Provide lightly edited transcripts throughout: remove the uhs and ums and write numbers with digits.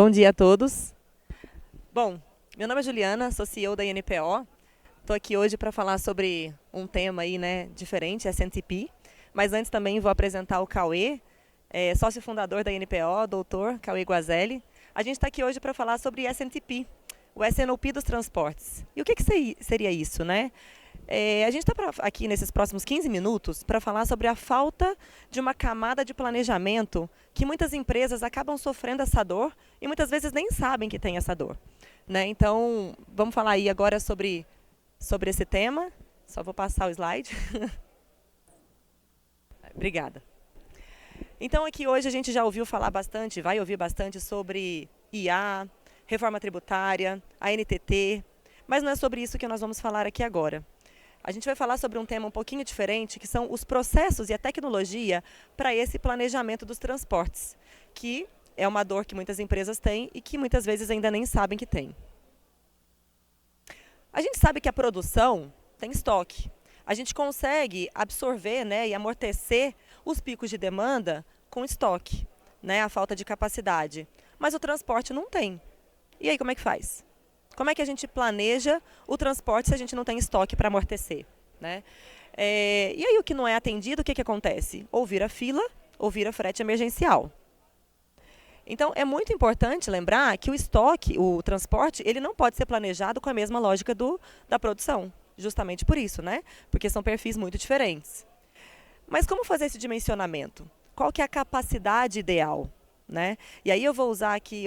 Bom dia a todos. Bom, meu nome é Juliana, sou CEO da INPO. Estou aqui hoje para falar sobre um tema aí, né, diferente, SNTP. Mas antes também vou apresentar o Cauê, sócio fundador da INPO, doutor Cauê Guazelli. A gente está aqui hoje para falar sobre SNTP, o SNOP dos transportes. E o que seria isso, né? A gente está aqui nesses próximos 15 minutos para falar sobre a falta de uma camada de planejamento que muitas empresas acabam sofrendo essa dor e muitas vezes nem sabem que tem essa dor, né? Então, vamos falar aí agora sobre esse tema. Só vou passar o slide. Obrigada. Então, aqui hoje a gente já ouviu falar bastante, vai ouvir bastante sobre IA, reforma tributária, a NTT, mas não é sobre isso que nós vamos falar aqui agora. A gente vai falar sobre um tema um pouquinho diferente, que são os processos e a tecnologia para esse planejamento dos transportes, que é uma dor que muitas empresas têm e que muitas vezes ainda nem sabem que tem. A gente sabe que a produção tem estoque. A gente consegue absorver, né, e amortecer os picos de demanda com estoque, né, a falta de capacidade. Mas o transporte não tem. E aí, como é que faz? Como é que a gente planeja o transporte se a gente não tem estoque para amortecer, né? E aí o que não é atendido, o que acontece? Ou vira fila, ou vira frete emergencial. Então é muito importante lembrar que o estoque, o transporte, ele não pode ser planejado com a mesma lógica da produção. Justamente por isso, né? Porque são perfis muito diferentes. Mas como fazer esse dimensionamento? Qual que é a capacidade ideal? Né? E aí eu vou usar aqui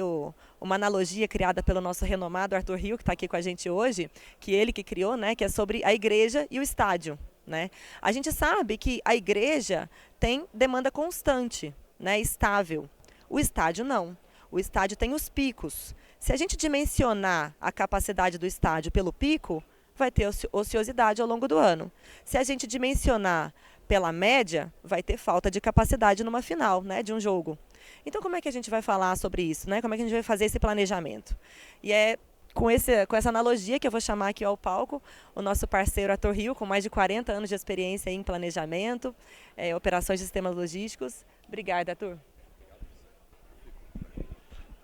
uma analogia criada pelo nosso renomado Arthur Rio, que está aqui com a gente hoje, que ele que criou, né, que é sobre a igreja e o estádio. Né? A gente sabe que a igreja tem demanda constante, né, estável. O estádio não. O estádio tem os picos. Se a gente dimensionar a capacidade do estádio pelo pico, vai ter ociosidade ao longo do ano. Se a gente dimensionar pela média, vai ter falta de capacidade numa final, né, de um jogo. Então, como é que a gente vai falar sobre isso, né? Como é que a gente vai fazer esse planejamento? E é com essa analogia que eu vou chamar aqui ao palco o nosso parceiro Arthur Rio, com mais de 40 anos de experiência em planejamento, operações de sistemas logísticos. Obrigada, Arthur.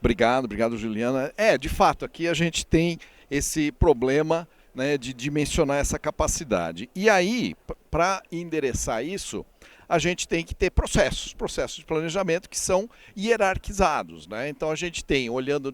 Obrigado, Juliana. De fato, aqui a gente tem esse problema, né, de dimensionar essa capacidade. E aí, para endereçar isso, a gente tem que ter processos de planejamento que são hierarquizados, né? Então a gente tem, olhando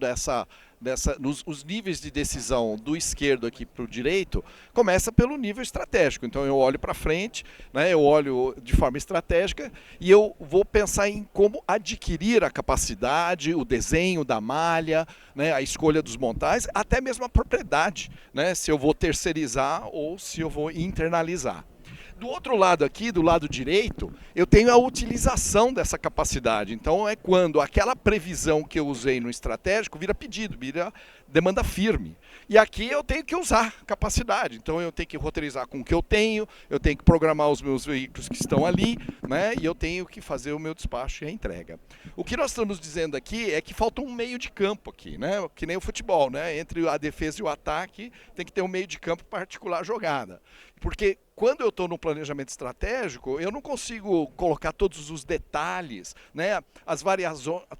os níveis de decisão do esquerdo aqui para o direito, começa pelo nível estratégico. Então eu olho para frente, né, eu olho de forma estratégica e eu vou pensar em como adquirir a capacidade, o desenho da malha, né, a escolha dos montais, até mesmo a propriedade, né, se eu vou terceirizar ou se eu vou internalizar. Do outro lado aqui, do lado direito, eu tenho a utilização dessa capacidade. Então é quando aquela previsão que eu usei no estratégico vira pedido, vira demanda firme. E aqui eu tenho que usar capacidade. Então eu tenho que roteirizar com o que eu tenho que programar os meus veículos que estão ali, né? E eu tenho que fazer o meu despacho e a entrega. O que nós estamos dizendo aqui é que falta um meio de campo aqui, né? Que nem o futebol, né? Entre a defesa e o ataque tem que ter um meio de campo para articular a jogada. Porque quando eu estou no planejamento estratégico, eu não consigo colocar todos os detalhes, né,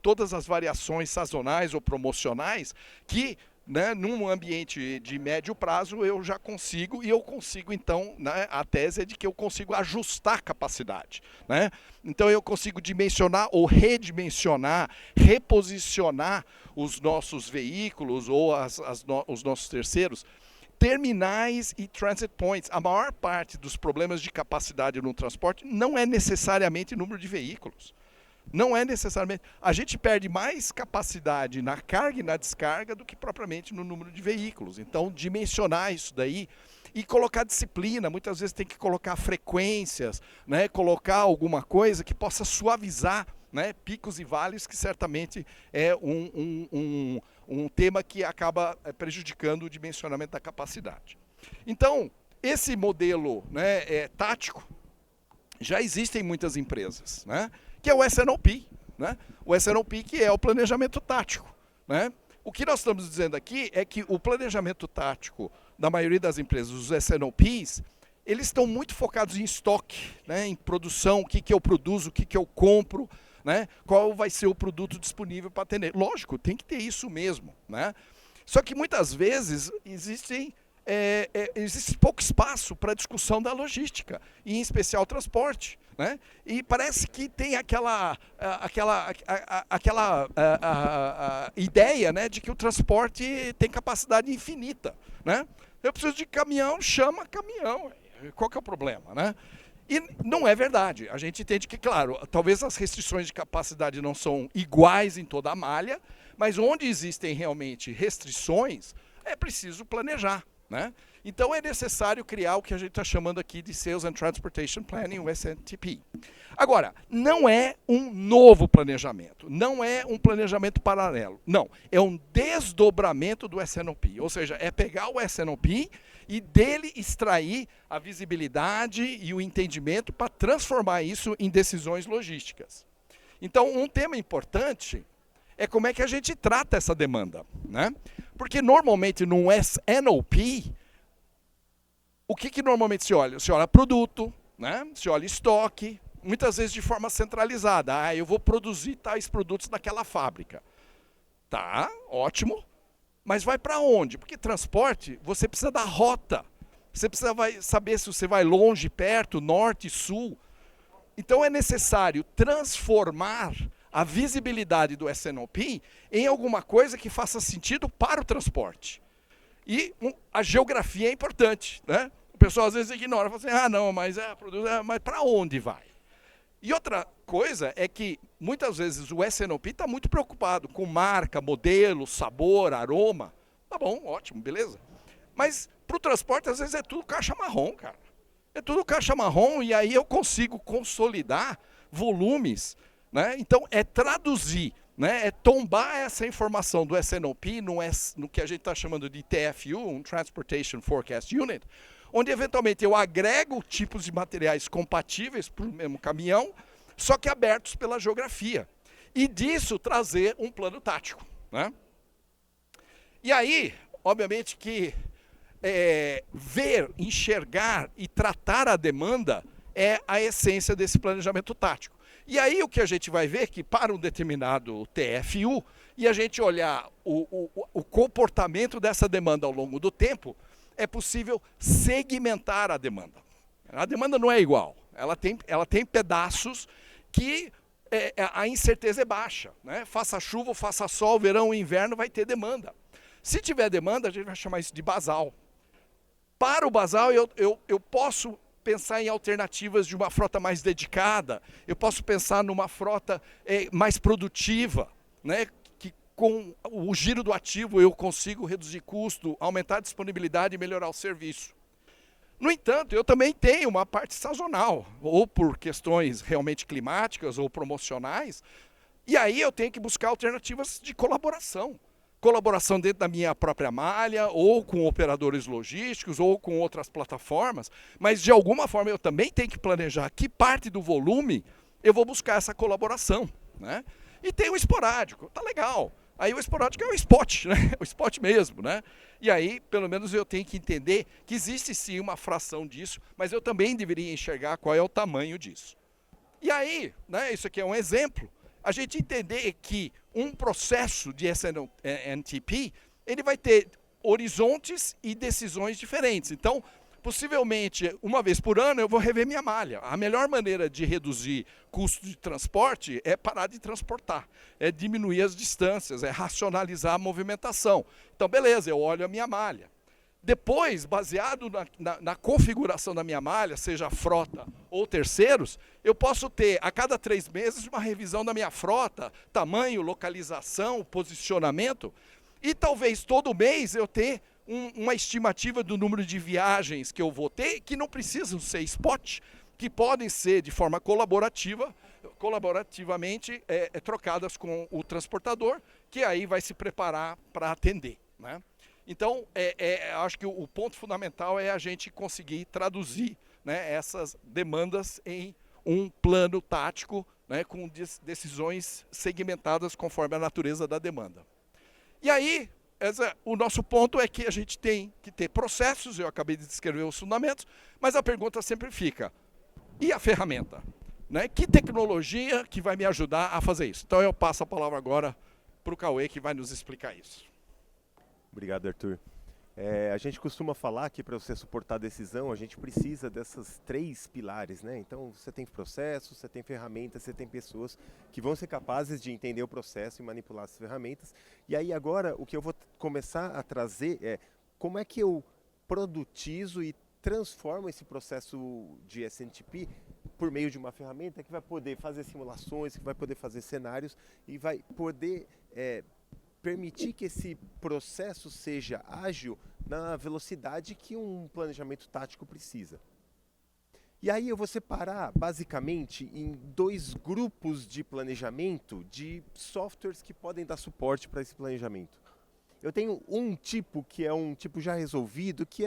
todas as variações sazonais ou promocionais que, né, num ambiente de médio prazo eu já consigo, e eu consigo então, né, a tese é de que eu consigo ajustar capacidade, né? Então eu consigo dimensionar ou redimensionar, reposicionar os nossos veículos ou os nossos terceiros, terminais e transit points. A maior parte dos problemas de capacidade no transporte não é necessariamente número de veículos. Não é necessariamente. A gente perde mais capacidade na carga e na descarga do que propriamente no número de veículos. Então, dimensionar isso daí e colocar disciplina. Muitas vezes tem que colocar frequências, né? Colocar alguma coisa que possa suavizar, né, picos e vales, que certamente é um tema que acaba prejudicando o dimensionamento da capacidade. Então, esse modelo, né, tático já existe em muitas empresas, né, que é o SNOP, né, o SNOP, que é o planejamento tático, né. O que nós estamos dizendo aqui é que o planejamento tático da maioria das empresas, os SNOPs, eles estão muito focados em estoque, né, em produção, o que eu produzo, o que eu compro, né? Qual vai ser o produto disponível para atender. Lógico, tem que ter isso mesmo, né? Só que muitas vezes existe pouco espaço para a discussão da logística, e em especial transporte, né? E parece que tem aquela ideia, né, de que o transporte tem capacidade infinita, né? Eu preciso de caminhão, chama caminhão. Qual que é o problema, né? E não é verdade. A gente entende que, claro, talvez as restrições de capacidade não são iguais em toda a malha, mas onde existem realmente restrições, é preciso planejar, né? Então é necessário criar o que a gente está chamando aqui de Sales and Transportation Planning, o SNTP. Agora, não é um novo planejamento, não é um planejamento paralelo, não. É um desdobramento do SNOP, ou seja, é pegar o SNOP e dele extrair a visibilidade e o entendimento para transformar isso em decisões logísticas. Então, um tema importante é como é que a gente trata essa demanda, né? Porque normalmente no SNOP, o que normalmente se olha? Se olha produto, né? Se olha estoque, muitas vezes de forma centralizada. Ah, eu vou produzir tais produtos naquela fábrica. Tá, ótimo. Mas vai para onde? Porque transporte, você precisa da rota. Você precisa saber se você vai longe, perto, norte, sul. Então é necessário transformar a visibilidade do SNOP em alguma coisa que faça sentido para o transporte. E a geografia é importante, né? O pessoal às vezes ignora, fala assim, ah não, mas mas para onde vai? E outra coisa é que muitas vezes o SNOP está muito preocupado com marca, modelo, sabor, aroma. Tá bom, ótimo, beleza. Mas para o transporte às vezes é tudo caixa marrom, cara. É tudo caixa marrom e aí eu consigo consolidar volumes, né? Então é traduzir, né? É tombar essa informação do SNOP no que a gente está chamando de TFU, um Transportation Forecast Unit, onde eventualmente eu agrego tipos de materiais compatíveis para o mesmo caminhão, só que abertos pela geografia. E disso trazer um plano tático, né? E aí, obviamente que ver, enxergar e tratar a demanda é a essência desse planejamento tático. E aí o que a gente vai ver é que para um determinado TFU, e a gente olhar o comportamento dessa demanda ao longo do tempo, é possível segmentar a demanda. A demanda não é igual, ela tem pedaços que a incerteza é baixa, né? Faça chuva, faça sol, verão, inverno, vai ter demanda. Se tiver demanda, a gente vai chamar isso de basal. Para o basal, eu posso pensar em alternativas de uma frota mais dedicada, eu posso pensar numa frota mais produtiva, né? Que com o giro do ativo eu consigo reduzir custo, aumentar a disponibilidade e melhorar o serviço. No entanto, eu também tenho uma parte sazonal, ou por questões realmente climáticas ou promocionais, e aí eu tenho que buscar alternativas de colaboração. Colaboração dentro da minha própria malha, ou com operadores logísticos, ou com outras plataformas, mas de alguma forma eu também tenho que planejar que parte do volume eu vou buscar essa colaboração, né? E tem o esporádico, tá legal. Aí o esporádico é o spot, né? O spot mesmo, né? E aí, pelo menos eu tenho que entender que existe sim uma fração disso, mas eu também deveria enxergar qual é o tamanho disso. E aí, né, isso aqui é um exemplo, a gente entender que um processo de SNTP, ele vai ter horizontes e decisões diferentes. Então, possivelmente, uma vez por ano, eu vou rever minha malha. A melhor maneira de reduzir custo de transporte é parar de transportar, é diminuir as distâncias, é racionalizar a movimentação. Então, beleza, eu olho a minha malha. Depois, baseado na configuração da minha malha, seja frota ou terceiros, eu posso ter, a cada 3 meses, uma revisão da minha frota, tamanho, localização, posicionamento, e talvez todo mês eu ter uma estimativa do número de viagens que eu vou ter, que não precisam ser spot, que podem ser de forma colaborativamente trocadas com o transportador, que aí vai se preparar para atender, né? Então, acho que o ponto fundamental é a gente conseguir traduzir, né, essas demandas em um plano tático, né, com decisões segmentadas conforme a natureza da demanda. E aí, o nosso ponto é que a gente tem que ter processos, eu acabei de descrever os fundamentos, mas a pergunta sempre fica, e a ferramenta? né? Que tecnologia que vai me ajudar a fazer isso? Então eu passo a palavra agora para o Cauê, que vai nos explicar isso. Obrigado, Arthur. A gente costuma falar que para você suportar a decisão, a gente precisa dessas 3 pilares, né? Então, você tem processos, você tem ferramentas, você tem pessoas que vão ser capazes de entender o processo e manipular as ferramentas. E aí, agora, o que eu vou começar a trazer é como é que eu produtizo e transformo esse processo de SNTP por meio de uma ferramenta que vai poder fazer simulações, que vai poder fazer cenários e vai poder permitir que esse processo seja ágil na velocidade que um planejamento tático precisa. E aí eu vou separar basicamente em 2 grupos de planejamento de softwares que podem dar suporte para esse planejamento. Eu tenho um tipo que é um tipo já resolvido, que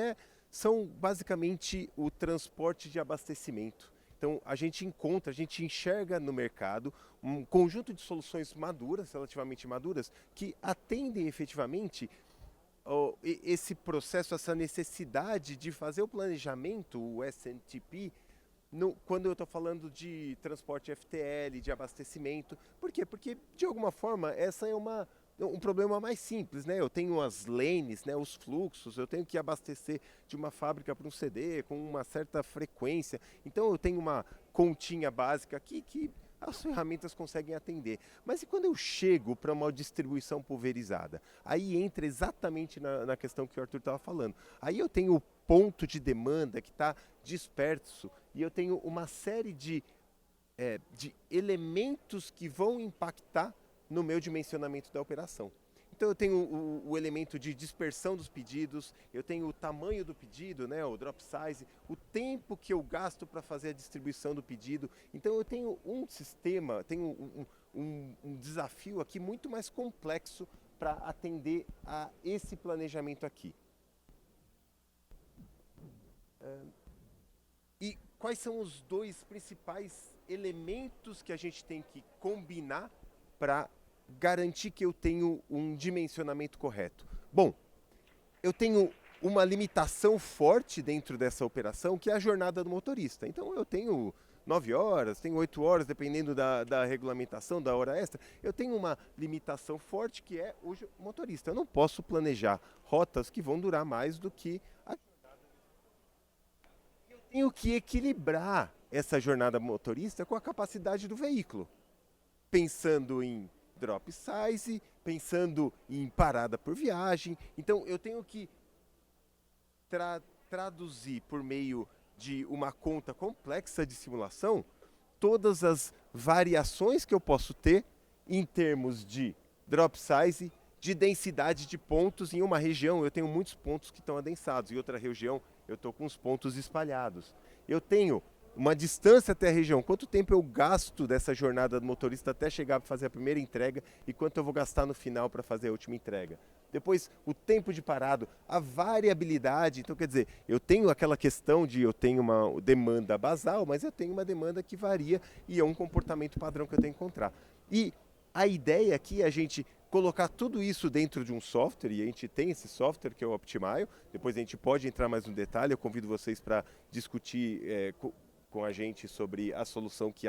são basicamente o transporte de abastecimento. Então, a gente enxerga no mercado um conjunto de soluções maduras, relativamente maduras, que atendem efetivamente esse processo, essa necessidade de fazer o planejamento, o SNTP, quando eu estou falando de transporte FTL, de abastecimento. Por quê? Porque, de alguma forma, essa é um problema mais simples, né? Eu tenho as lanes, né, os fluxos, eu tenho que abastecer de uma fábrica para um CD com uma certa frequência. Então eu tenho uma continha básica aqui que as ferramentas conseguem atender. Mas e quando eu chego para uma distribuição pulverizada? Aí entra exatamente na questão que o Arthur estava falando. Aí eu tenho o ponto de demanda que está disperso e eu tenho uma série de elementos que vão impactar no meu dimensionamento da operação. Então eu tenho o elemento de dispersão dos pedidos, eu tenho o tamanho do pedido, né, o drop size, o tempo que eu gasto para fazer a distribuição do pedido. Então eu tenho um sistema, tenho um desafio aqui muito mais complexo para atender a esse planejamento aqui. E quais são os 2 principais elementos que a gente tem que combinar para garantir que eu tenho um dimensionamento correto? Bom, eu tenho uma limitação forte dentro dessa operação, que é a jornada do motorista. Então eu tenho 9 horas, tenho 8 horas, dependendo da regulamentação, da hora extra. Eu tenho uma limitação forte que é o motorista. Eu não posso planejar rotas que vão durar mais do que a jornada. Eu tenho que equilibrar essa jornada motorista com a capacidade do veículo, pensando em drop size, pensando em parada por viagem. Então eu tenho que traduzir por meio de uma conta complexa de simulação todas as variações que eu posso ter em termos de drop size, de densidade de pontos. Em uma região eu tenho muitos pontos que estão adensados, em outra região eu estou com os pontos espalhados. Eu tenho uma distância até a região, quanto tempo eu gasto dessa jornada do motorista até chegar para fazer a primeira entrega e quanto eu vou gastar no final para fazer a última entrega. Depois, o tempo de parado, a variabilidade. Então, quer dizer, eu tenho aquela questão de eu tenho uma demanda basal, mas eu tenho uma demanda que varia e é um comportamento padrão que eu tenho que encontrar. E a ideia aqui é a gente colocar tudo isso dentro de um software, e a gente tem esse software que é o Optimize. Depois a gente pode entrar mais no detalhe, eu convido vocês para discutir com a gente sobre a solução que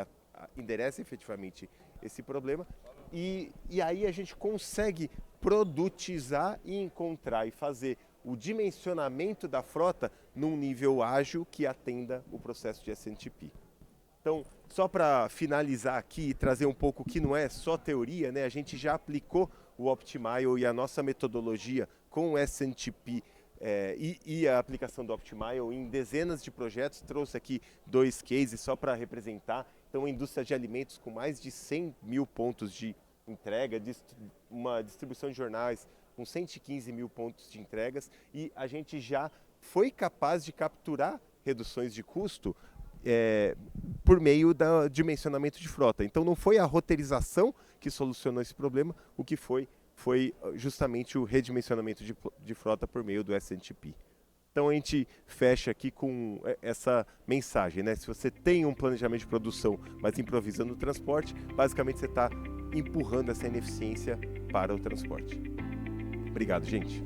endereça efetivamente esse problema. E aí a gente consegue produtizar e encontrar e fazer o dimensionamento da frota num nível ágil que atenda o processo de SNTP. Então, só para finalizar aqui e trazer um pouco que não é só teoria, né? A gente já aplicou o Optimize e a nossa metodologia com o SNTP e a aplicação do Optimize em dezenas de projetos. Trouxe aqui 2 cases só para representar. Então, a indústria de alimentos com mais de 100 mil pontos de entrega, uma distribuição de jornais com 115 mil pontos de entregas, e a gente já foi capaz de capturar reduções de custo por meio do dimensionamento de frota. Então não foi a roteirização que solucionou esse problema, o que foi justamente o redimensionamento de frota por meio do SNTP. Então a gente fecha aqui com essa mensagem, né? Se você tem um planejamento de produção, mas improvisando no transporte, basicamente você está empurrando essa ineficiência para o transporte. Obrigado, gente.